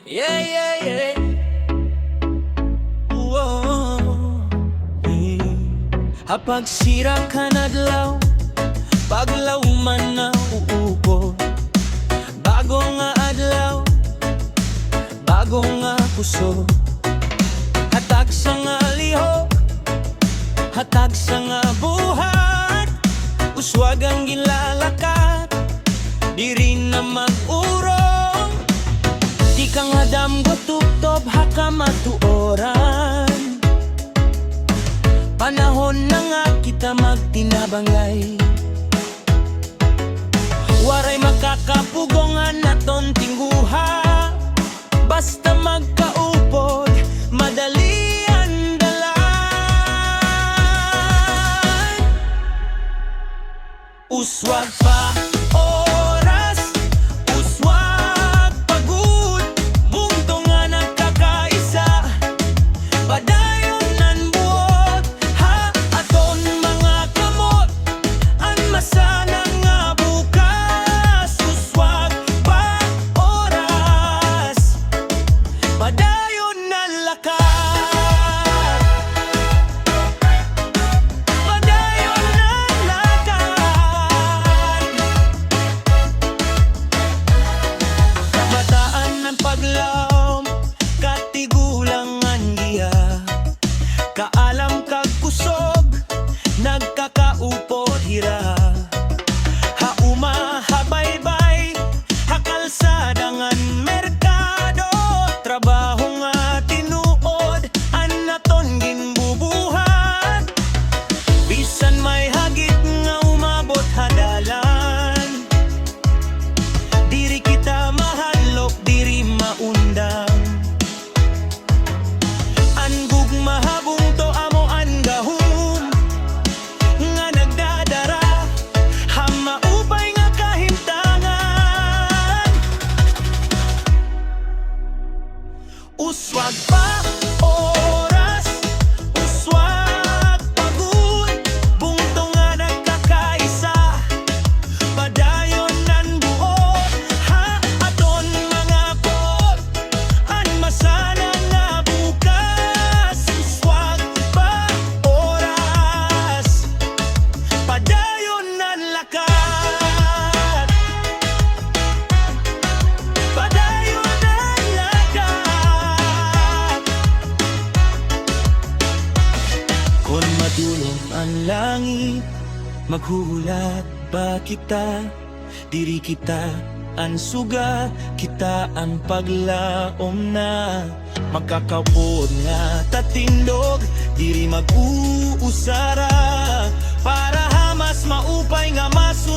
Yeah, yeah, yeah. Whoa. Hapag sira ka nadlaw, paglaw man na uupo. Bago nga adlaw, bago nga puso. Hatag sa nga liho, hatag sa nga buhat. Uswag ang ginlalakat, di rin na mag-urong. Di kang hadam gutuptob haka matuoran. Panahon na nga kita magtinabangay. Waray makakapugongan naton tingguha. Basta magkaupod, madali ang dalan. Uswag pa oras, uswag pagod. Bugto nga nagkakaisa, padayon nan buot. Ha aton mga kamot, ang masana nga bukas. Uswag pa oras, padayon nan lakat. Padayon nan lakat. Mataan ng paglawom, katigulangan giya. Kaalam kag kusog, nagkakaupo hira. Hauma, habaybay, hakalsada ngan merkado. Trabaho nga tinuod, anaton ginbubuhat. Bisan may hagit nga umabot hadalan. Diri kita mahalok, diri maundang. Angug mahabong to amo ang gahum nga nagdadara. Hamaupay nga kahimtangan. Uswag pa oras, uswag pagod. Bungto nga nagkakaisa, padayon nan buot. Ha aton mga kot, an masana nga bukas. Uswag pa oras, padayon nan lakat. Padayon nan lakat. Kung madulong ang langit, maghuhulat ba kita? Diri kita ang suga, kita ang paglaom na. Magkakaupod nga tatindog, diri mag-uusara. Para hamas maupay nga masu